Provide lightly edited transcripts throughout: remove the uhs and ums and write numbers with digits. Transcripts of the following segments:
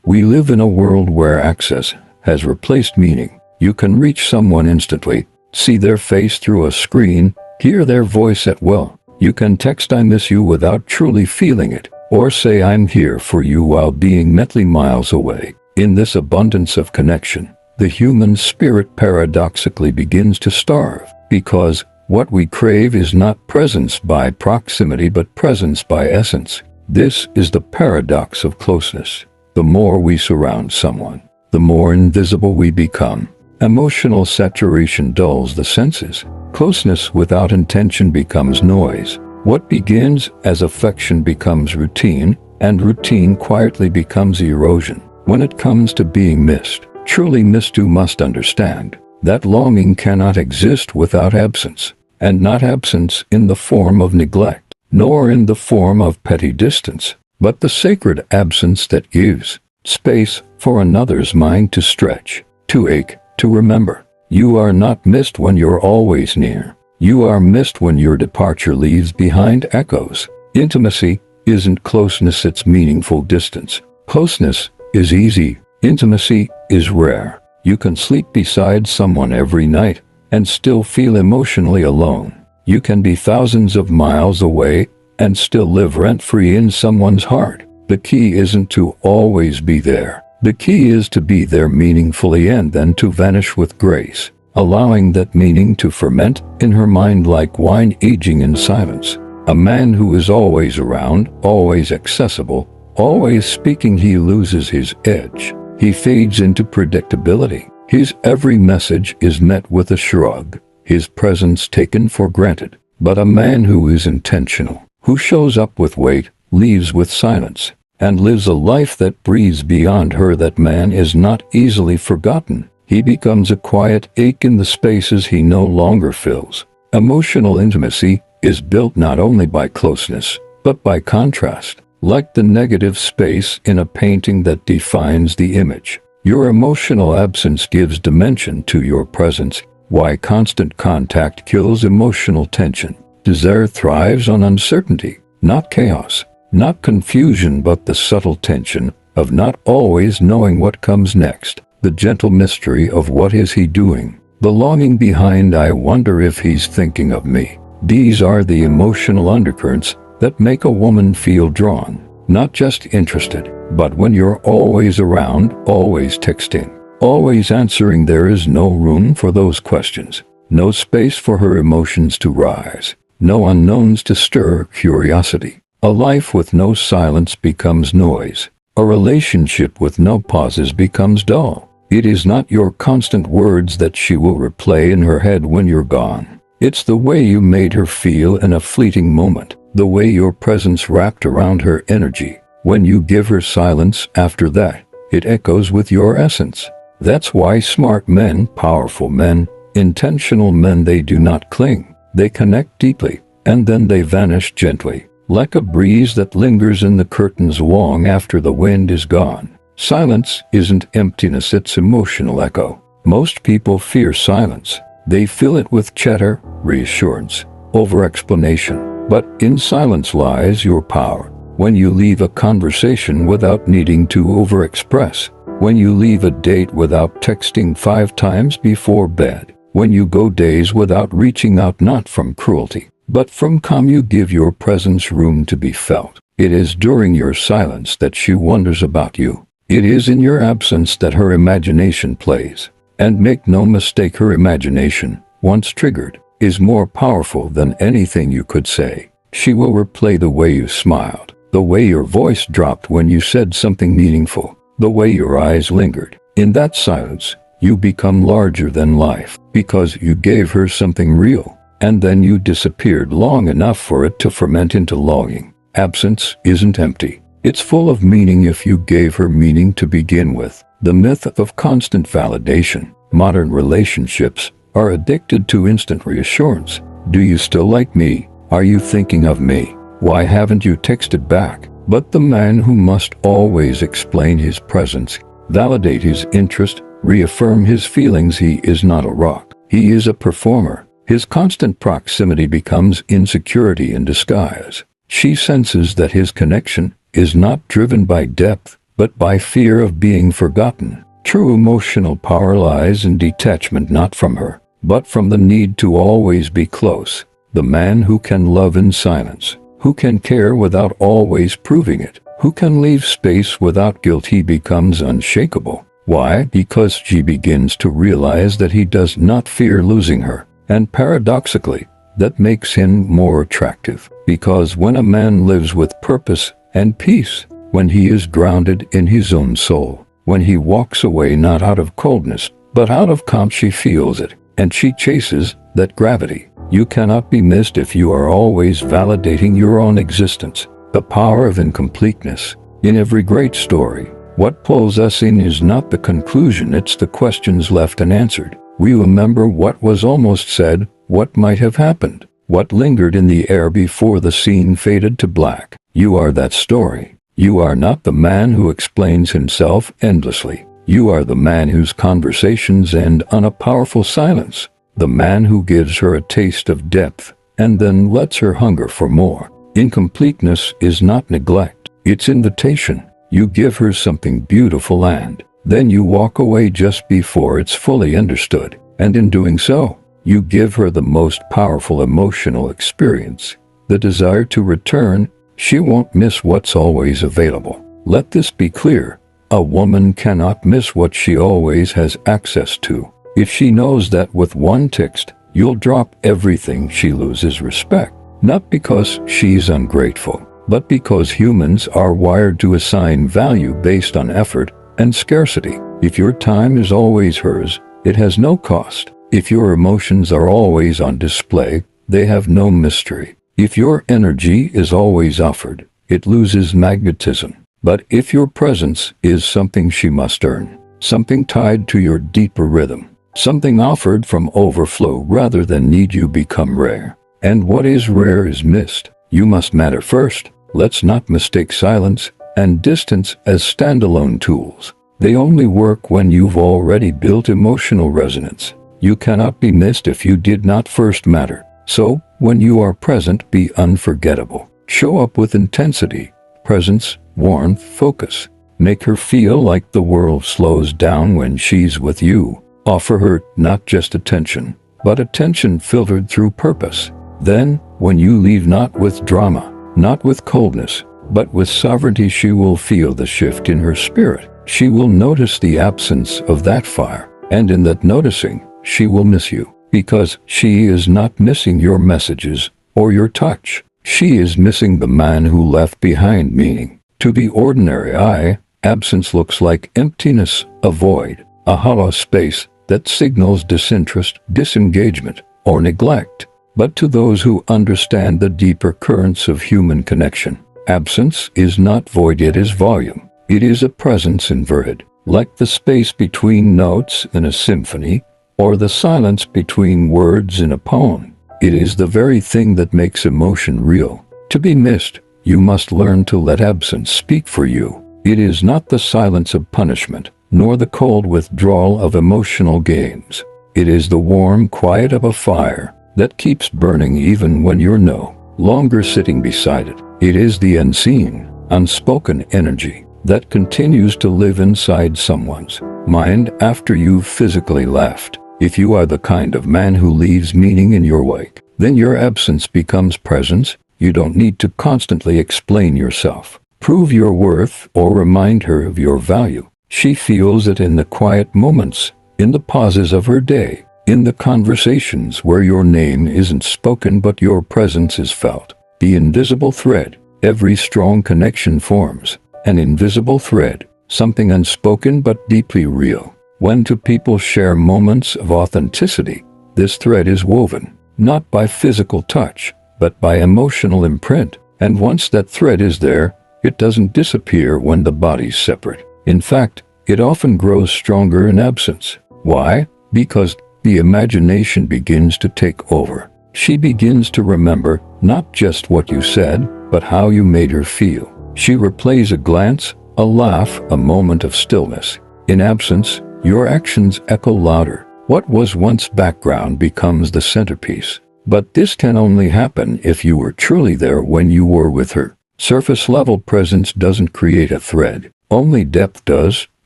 We live in a world where access has replaced meaning. You can reach someone instantly, see their face through a screen, hear their voice at will. You can text "I miss you" without truly feeling it, or say "I'm here for you" while being mentally miles away. In this abundance of connection, the human spirit paradoxically begins to starve, because what we crave is not presence by proximity but presence by essence. This is the paradox of closeness. The more we surround someone, the more invisible we become. Emotional saturation dulls the senses. Closeness without intention becomes noise. What begins as affection becomes routine, and routine quietly becomes erosion. When it comes to being missed, truly missed, you must understand that longing cannot exist without absence, and not absence in the form of neglect, nor in the form of petty distance, but the sacred absence that gives space for another's mind to stretch, to ache, to remember. You are not missed when you're always near. You are missed when your departure leaves behind echoes. Intimacy isn't closeness, it's meaningful distance. Closeness is easy. Intimacy is rare. You can sleep beside someone every night and still feel emotionally alone. You can be thousands of miles away and still live rent-free in someone's heart. The key isn't to always be there. The key is to be there meaningfully and then to vanish with grace, allowing that meaning to ferment in her mind like wine aging in silence. A man who is always around, always accessible, always speaking, he loses his edge. He fades into predictability. His every message is met with a shrug, his presence taken for granted. But a man who is intentional, who shows up with weight, leaves with silence, and lives a life that breathes beyond her, that man is not easily forgotten. He becomes a quiet ache in the spaces he no longer fills. Emotional intimacy is built not only by closeness, but by contrast. Like the negative space in a painting that defines the image, your emotional absence gives dimension to your presence. Why constant contact kills emotional tension. Desire thrives on uncertainty, not chaos, not confusion, but the subtle tension of not always knowing what comes next. The gentle mystery of what is he doing. The longing behind "I wonder if he's thinking of me." These are the emotional undercurrents that make a woman feel drawn, not just interested. But when you're always around, always texting, always answering, there is no room for those questions, no space for her emotions to rise, no unknowns to stir curiosity. A life with no silence becomes noise. A relationship with no pauses becomes dull. It is not your constant words that she will replay in her head when you're gone. It's the way you made her feel in a fleeting moment, the way your presence wrapped around her energy. When you give her silence after that, it echoes with your essence. That's why smart men, powerful men, intentional men, they do not cling. They connect deeply, and then they vanish gently, like a breeze that lingers in the curtains long after the wind is gone. Silence isn't emptiness, it's emotional echo. Most people fear silence. They fill it with chatter, reassurance, over-explanation. But in silence lies your power. When you leave a conversation without needing to over-express. When you leave a date without texting 5 times before bed. When you go days without reaching out, not from cruelty, but from calm, you give your presence room to be felt. It is during your silence that she wonders about you. It is in your absence that her imagination plays. And make no mistake, her imagination, once triggered, is more powerful than anything you could say. She will replay the way you smiled, the way your voice dropped when you said something meaningful, the way your eyes lingered. In that silence, you become larger than life, because you gave her something real, and then you disappeared long enough for it to ferment into longing. Absence isn't empty. It's full of meaning if you gave her meaning to begin with. The myth of constant validation. Modern relationships are addicted to instant reassurance. Do you still like me? Are you thinking of me? Why haven't you texted back? But the man who must always explain his presence, validate his interest, reaffirm his feelings, he is not a rock. He is a performer. His constant proximity becomes insecurity in disguise. She senses that his connection is not driven by depth, but by fear of being forgotten. True emotional power lies in detachment, not from her, but from the need to always be close. The man who can love in silence, who can care without always proving it, who can leave space without guilt, he becomes unshakable. Why? Because she begins to realize that he does not fear losing her. And paradoxically, that makes him more attractive. Because when a man lives with purpose and peace, when he is grounded in his own soul, when he walks away not out of coldness, but out of calm, she feels it, and she chases that gravity. You cannot be missed if you are always validating your own existence. The power of incompleteness. In every great story, what pulls us in is not the conclusion, it's the questions left unanswered. We remember what was almost said, what might have happened, what lingered in the air before the scene faded to black. You are that story. You are not the man who explains himself endlessly. You are the man whose conversations end on a powerful silence. The man who gives her a taste of depth and then lets her hunger for more. Incompleteness is not neglect, it's invitation. You give her something beautiful and then you walk away just before it's fully understood. And in doing so, you give her the most powerful emotional experience, the desire to return. She won't miss what's always available. Let this be clear. A woman cannot miss what she always has access to. If she knows that with one text, you'll drop everything, she loses respect. Not because she's ungrateful, but because humans are wired to assign value based on effort and scarcity. If your time is always hers, it has no cost. If your emotions are always on display, they have no mystery. If your energy is always offered, it loses magnetism. But if your presence is something she must earn, something tied to your deeper rhythm, something offered from overflow rather than need, you become rare. And what is rare is missed. You must matter first. Let's not mistake silence and distance as standalone tools. They only work when you've already built emotional resonance. You cannot be missed if you did not first matter. So, when you are present, be unforgettable. Show up with intensity, presence, warmth, focus. Make her feel like the world slows down when she's with you. Offer her not just attention, but attention filtered through purpose. Then, when you leave, not with drama, not with coldness, but with sovereignty, she will feel the shift in her spirit. She will notice the absence of that fire, and in that noticing, she will miss you, because she is not missing your messages or your touch. She is missing the man who left behind meaning. To the ordinary eye, absence looks like emptiness, a void, a hollow space that signals disinterest, disengagement, or neglect. But to those who understand the deeper currents of human connection, absence is not void, it is volume. It is a presence inverted, like the space between notes in a symphony, or the silence between words in a poem. It is the very thing that makes emotion real. To be missed, you must learn to let absence speak for you. It is not the silence of punishment, nor the cold withdrawal of emotional games. It is the warm quiet of a fire that keeps burning even when you're no longer sitting beside it. It is the unseen, unspoken energy that continues to live inside someone's mind after you've physically left. If you are the kind of man who leaves meaning in your wake, then your absence becomes presence. You don't need to constantly explain yourself, prove your worth, or remind her of your value. She feels it in the quiet moments, in the pauses of her day, in the conversations where your name isn't spoken but your presence is felt. The invisible thread. Every strong connection forms an invisible thread, something unspoken but deeply real. When two people share moments of authenticity, this thread is woven, not by physical touch, but by emotional imprint. And once that thread is there, it doesn't disappear when the body's separate. In fact, it often grows stronger in absence. Why? Because the imagination begins to take over. She begins to remember not just what you said, but how you made her feel. She replays a glance, a laugh, a moment of stillness. In absence, your actions echo louder. What was once background becomes the centerpiece. But this can only happen if you were truly there when you were with her. Surface-level presence doesn't create a thread. Only depth does,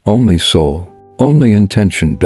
only soul, only intention.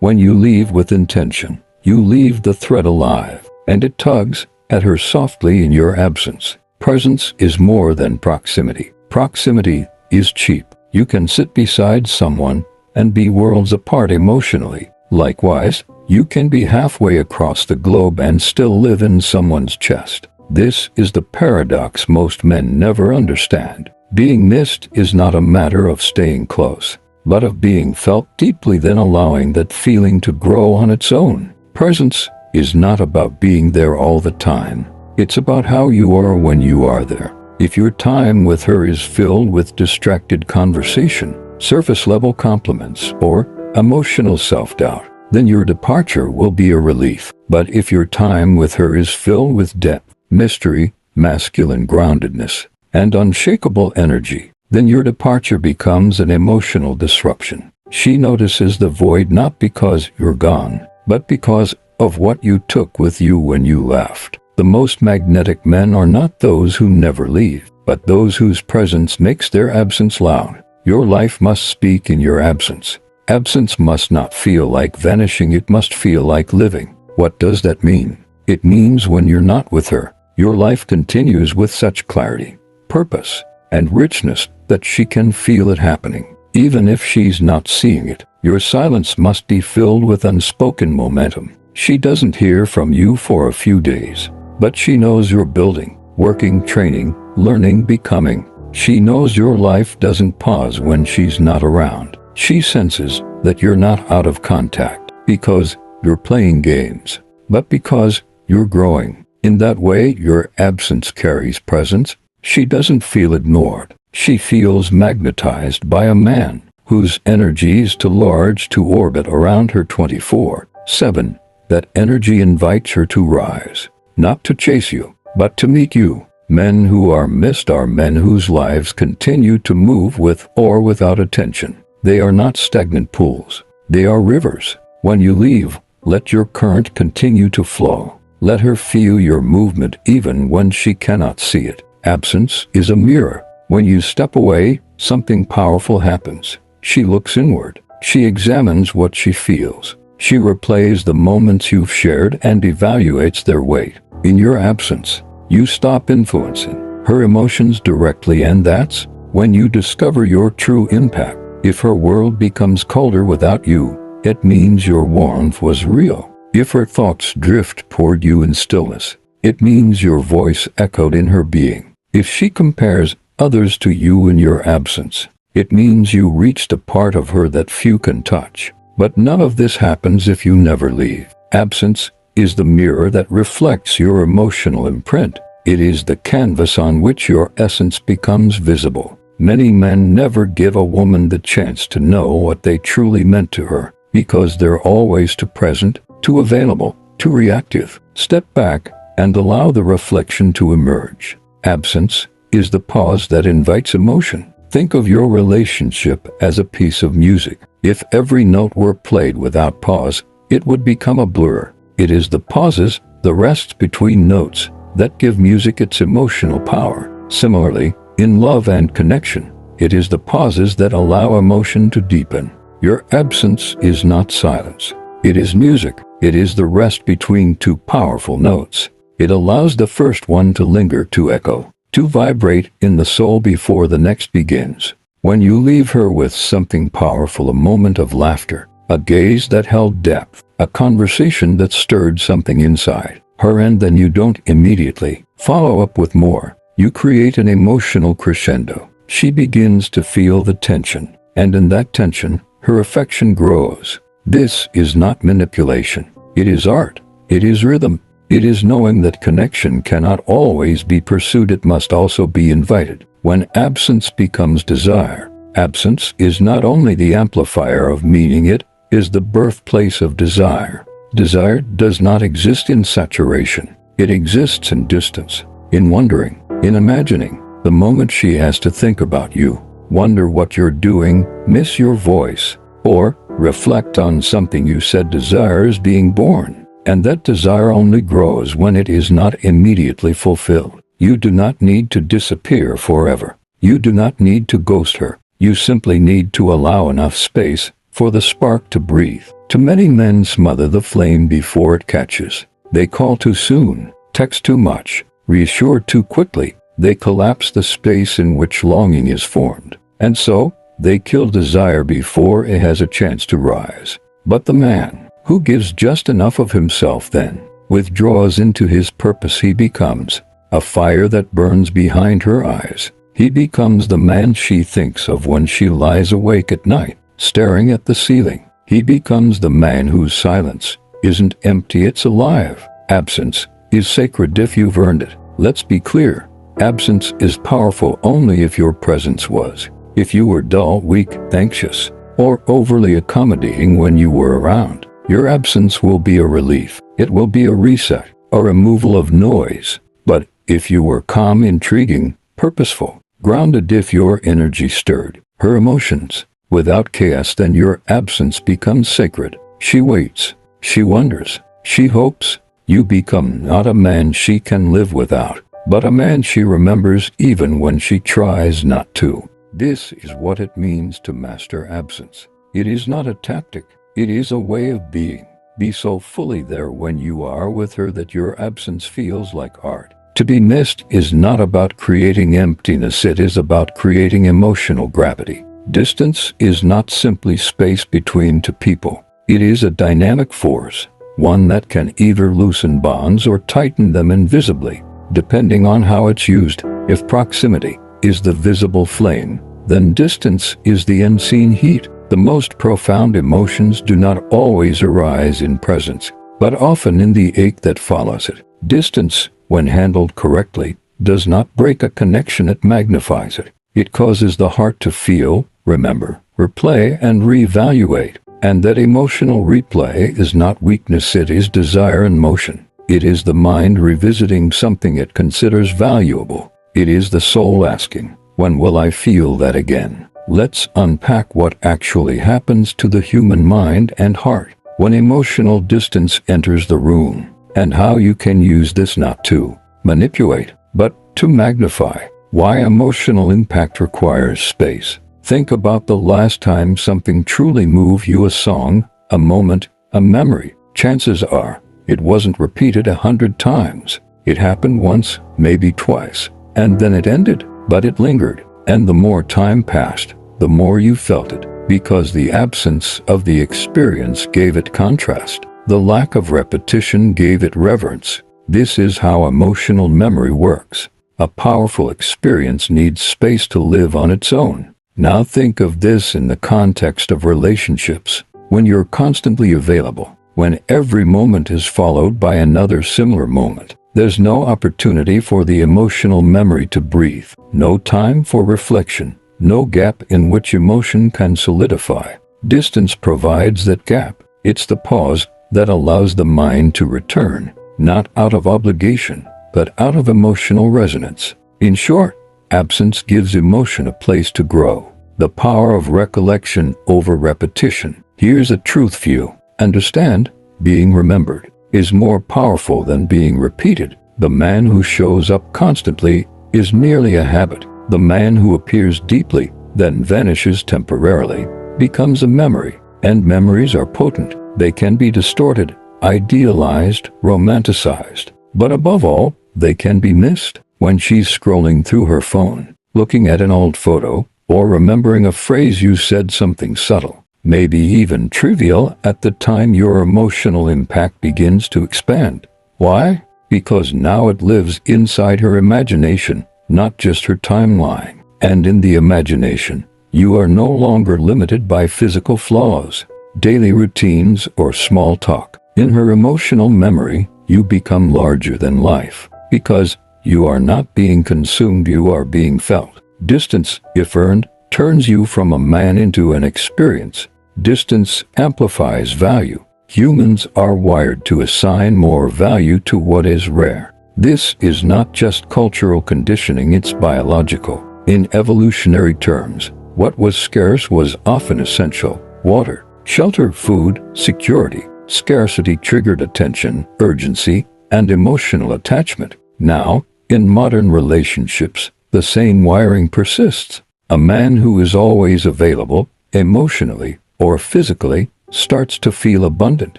When you leave with intention, you leave the thread alive, and it tugs at her softly in your absence. Presence is more than proximity. Proximity is cheap. You can sit beside someone and be worlds apart emotionally. Likewise, you can be halfway across the globe and still live in someone's chest. This is the paradox most men never understand. Being missed is not a matter of staying close, but of being felt deeply, then allowing that feeling to grow on its own. Presence is not about being there all the time. It's about how you are when you are there. If your time with her is filled with distracted conversation, surface-level compliments, or emotional self-doubt, then your departure will be a relief. But if your time with her is filled with depth, mystery, masculine groundedness, and unshakable energy, then your departure becomes an emotional disruption. She notices the void not because you're gone, but because of what you took with you when you left. The most magnetic men are not those who never leave, but those whose presence makes their absence loud. Your life must speak in your absence. Absence must not feel like vanishing, it must feel like living. What does that mean? It means when you're not with her, your life continues with such clarity, purpose, and richness that she can feel it happening. Even if she's not seeing it, your silence must be filled with unspoken momentum. She doesn't hear from you for a few days, but she knows you're building, working, training, learning, becoming. She knows your life doesn't pause when she's not around. She senses that you're not out of contact because you're playing games, but because you're growing. In that way, your absence carries presence. She doesn't feel ignored. She feels magnetized by a man whose energy is too large to orbit around her 24/7. That energy invites her to rise, not to chase you, but to meet you. Men who are missed are men whose lives continue to move with or without attention. They are not stagnant pools. They are rivers. When you leave, let your current continue to flow. Let her feel your movement even when she cannot see it. Absence is a mirror. When you step away, something powerful happens. She looks inward. She examines what she feels. She replays the moments you've shared and evaluates their weight. In your absence, you stop influencing her emotions directly, and that's when you discover your true impact. If her world becomes colder without you, it means your warmth was real. If her thoughts drift toward you in stillness, it means your voice echoed in her being. If she compares others to you in your absence, it means you reached a part of her that few can touch. But none of this happens if you never leave. Absence is the mirror that reflects your emotional imprint. It is the canvas on which your essence becomes visible. Many men never give a woman the chance to know what they truly meant to her, because they're always too present, too available, too reactive. Step back and allow the reflection to emerge. Absence is the pause that invites emotion. Think of your relationship as a piece of music. If every note were played without pause, it would become a blur. It is the pauses, the rests between notes, that give music its emotional power. Similarly, in love and connection, it is the pauses that allow emotion to deepen. Your absence is not silence. It is music. It is the rest between two powerful notes. It allows the first one to linger, to echo, to vibrate in the soul before the next begins. When you leave her with something powerful, a moment of laughter, a gaze that held depth, a conversation that stirred something inside her, and then you don't immediately follow up with more. You create an emotional crescendo. She begins to feel the tension, and in that tension, her affection grows. This is not manipulation. It is art. It is rhythm. It is knowing that connection cannot always be pursued, it must also be invited. When absence becomes desire, absence is not only the amplifier of meaning, it is the birthplace of desire. Desire does not exist in saturation. It exists in distance, in wondering, in imagining. The moment she has to think about you, wonder what you're doing, miss your voice, or reflect on something you said, desire is being born. And that desire only grows when it is not immediately fulfilled. You do not need to disappear forever. You do not need to ghost her. You simply need to allow enough space for the spark to breathe. Too many men smother the flame before it catches. They call too soon, text too much, reassure too quickly. They collapse the space in which longing is formed. And so, they kill desire before it has a chance to rise. But the man who gives just enough of himself then withdraws into his purpose. He becomes a fire that burns behind her eyes. He becomes the man she thinks of when she lies awake at night, staring at the ceiling. He becomes the man whose silence isn't empty, it's alive. Absence is sacred if you've earned it. Let's be clear. Absence is powerful only if your presence was. If you were dull, weak, anxious, or overly accommodating when you were around, your absence will be a relief. It will be a reset, a removal of noise. But if you were calm, intriguing, purposeful, grounded, if your energy stirred her emotions without chaos, then your absence becomes sacred. She waits, she wonders, she hopes. You become not a man she can live without, but a man she remembers even when she tries not to. This is what it means to master absence. It is not a tactic, it is a way of being. Be so fully there when you are with her that your absence feels like art. To be missed is not about creating emptiness, it is about creating emotional gravity. Distance is not simply space between two people. It is a dynamic force, one that can either loosen bonds or tighten them invisibly, depending on how it's used. If proximity is the visible flame, then distance is the unseen heat. The most profound emotions do not always arise in presence, but often in the ache that follows it. Distance, when handled correctly, does not break a connection, it magnifies it. It causes the heart to feel, remember, replay, and reevaluate. And that emotional replay is not weakness, it is desire in motion. It is the mind revisiting something it considers valuable. It is the soul asking, when will I feel that again? Let's unpack what actually happens to the human mind and heart when emotional distance enters the room, and how you can use this not to manipulate, but to magnify. Why emotional impact requires space. Think about the last time something truly moved you, a song, a moment, a memory. Chances are, it wasn't repeated 100 times. It happened once, maybe twice, and then it ended, but it lingered. And the more time passed, the more you felt it, because the absence of the experience gave it contrast. The lack of repetition gave it reverence. This is how emotional memory works. A powerful experience needs space to live on its own. Now think of this in the context of relationships. When you're constantly available, when every moment is followed by another similar moment, there's no opportunity for the emotional memory to breathe, no time for reflection, no gap in which emotion can solidify. Distance provides that gap. It's the pause that allows the mind to return, not out of obligation, but out of emotional resonance. In short, absence gives emotion a place to grow. The power of recollection over repetition. Here's a truth for you. Understand, being remembered is more powerful than being repeated. The man who shows up constantly is merely a habit. The man who appears deeply, then vanishes temporarily, becomes a memory. And memories are potent. They can be distorted, idealized, romanticized. But above all, they can be missed. When she's scrolling through her phone, looking at an old photo, or remembering a phrase you said, something subtle, maybe even trivial at the time, your emotional impact begins to expand. Why? Because now it lives inside her imagination, not just her timeline. And in the imagination, you are no longer limited by physical flaws, daily routines, or small talk. In her emotional memory, you become larger than life, because you are not being consumed, you are being felt. Distance, if earned, turns you from a man into an experience. Distance amplifies value. Humans are wired to assign more value to what is rare. This is not just cultural conditioning, it's biological. In evolutionary terms, what was scarce was often essential. Water, shelter, food, security. Scarcity triggered attention, urgency, and emotional attachment. Now, in modern relationships, the same wiring persists. A man who is always available, emotionally or physically, starts to feel abundant,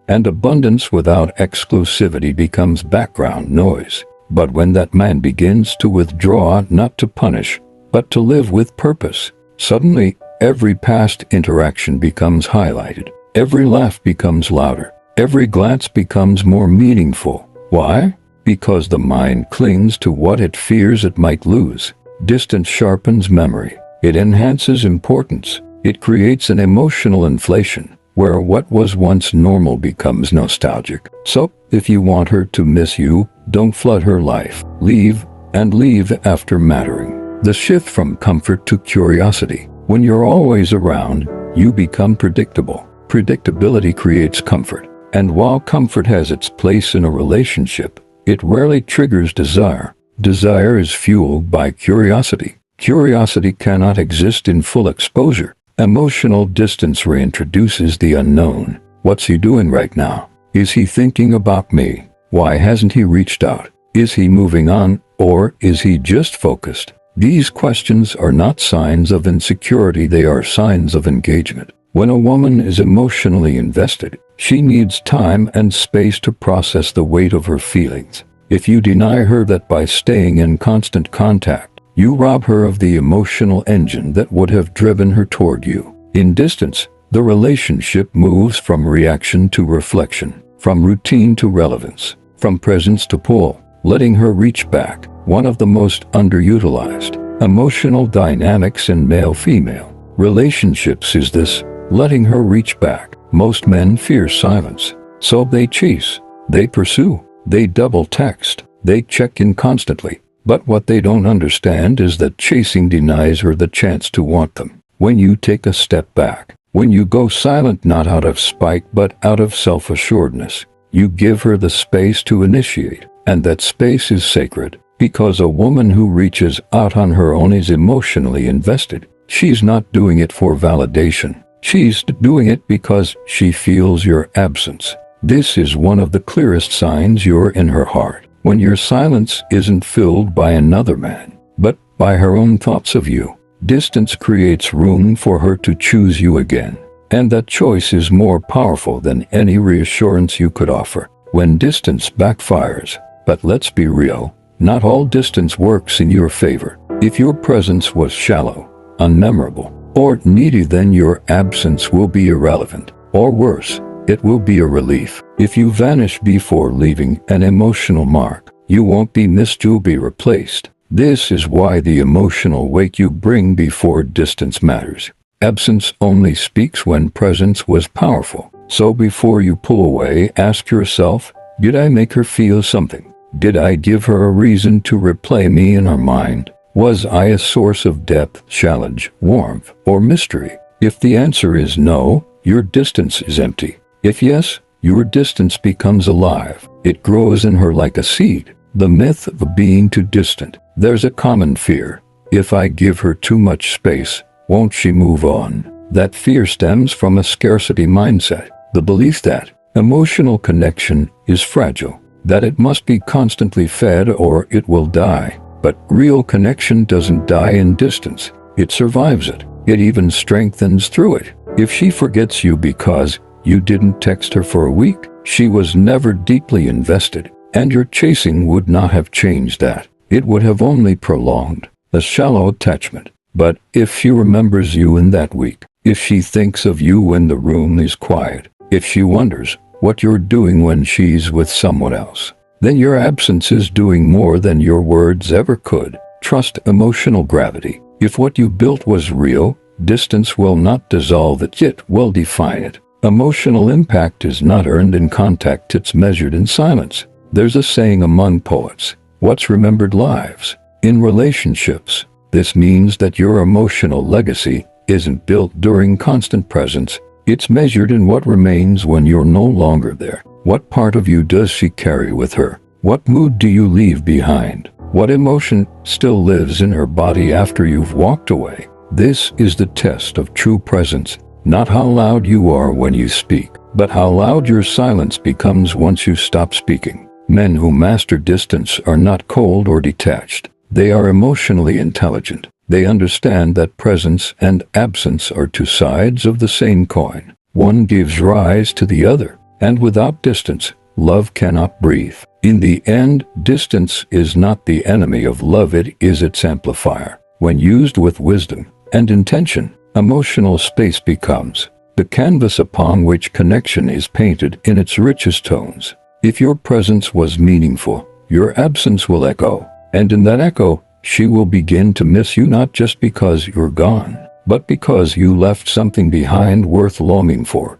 and abundance without exclusivity becomes background noise. But when that man begins to withdraw, not to punish, but to live with purpose, suddenly every past interaction becomes highlighted. Every laugh becomes louder. Every glance becomes more meaningful. Why? Because the mind clings to what it fears it might lose. Distance sharpens memory. It enhances importance. It creates an emotional inflation, where what was once normal becomes nostalgic. So, if you want her to miss you, don't flood her life. Leave, and leave after mattering. The shift from comfort to curiosity. When you're always around, you become predictable. Predictability creates comfort. And while comfort has its place in a relationship, it rarely triggers desire. Desire is fueled by curiosity. Curiosity cannot exist in full exposure. Emotional distance reintroduces the unknown. What's he doing right now? Is he thinking about me? Why hasn't he reached out? Is he moving on, or is he just focused? These questions are not signs of insecurity, they are signs of engagement. When a woman is emotionally invested, she needs time and space to process the weight of her feelings. If you deny her that by staying in constant contact, you rob her of the emotional engine that would have driven her toward you. In distance, the relationship moves from reaction to reflection, from routine to relevance, from presence to pull, letting her reach back. One of the most underutilized emotional dynamics in male-female relationships is this, letting her reach back. Most men fear silence, so they chase, they pursue, they double text, they check in constantly. But what they don't understand is that chasing denies her the chance to want them. When you take a step back, when you go silent not out of spite but out of self-assuredness, you give her the space to initiate, and that space is sacred, because a woman who reaches out on her own is emotionally invested. She's not doing it for validation. She's doing it because she feels your absence. This is one of the clearest signs you're in her heart. When your silence isn't filled by another man, but by her own thoughts of you. Distance creates room for her to choose you again. And that choice is more powerful than any reassurance you could offer. When distance backfires, but let's be real, not all distance works in your favor. If your presence was shallow, unmemorable, or needy, then your absence will be irrelevant. Or worse, it will be a relief. If you vanish before leaving an emotional mark, you won't be missed, you'll be replaced. This is why the emotional weight you bring before distance matters. Absence only speaks when presence was powerful. So before you pull away, ask yourself, did I make her feel something? Did I give her a reason to replay me in her mind? Was I a source of depth, challenge, warmth, or mystery? If the answer is no, your distance is empty. If yes, your distance becomes alive. It grows in her like a seed. The myth of being too distant. There's a common fear. If I give her too much space, won't she move on? That fear stems from a scarcity mindset. The belief that emotional connection is fragile, that it must be constantly fed or it will die. But real connection doesn't die in distance. It survives it. It even strengthens through it. If she forgets you because you didn't text her for a week, she was never deeply invested, and your chasing would not have changed that. It would have only prolonged a shallow attachment. But if she remembers you in that week, if she thinks of you when the room is quiet, if she wonders what you're doing when she's with someone else, then your absence is doing more than your words ever could. Trust emotional gravity. If what you built was real, distance will not dissolve it, it will define it. Emotional impact is not earned in contact, it's measured in silence. There's a saying among poets, what's remembered lives. In relationships, this means that your emotional legacy isn't built during constant presence. It's measured in what remains when you're no longer there. What part of you does she carry with her? What mood do you leave behind? What emotion still lives in her body after you've walked away? This is the test of true presence. Not how loud you are when you speak, but how loud your silence becomes once you stop speaking. Men who master distance are not cold or detached. They are emotionally intelligent. They understand that presence and absence are two sides of the same coin. One gives rise to the other, and without distance, love cannot breathe. In the end, distance is not the enemy of love, it is its amplifier. When used with wisdom and intention, emotional space becomes the canvas upon which connection is painted in its richest tones. If your presence was meaningful, your absence will echo, and in that echo, she will begin to miss you, not just because you're gone, but because you left something behind worth longing for.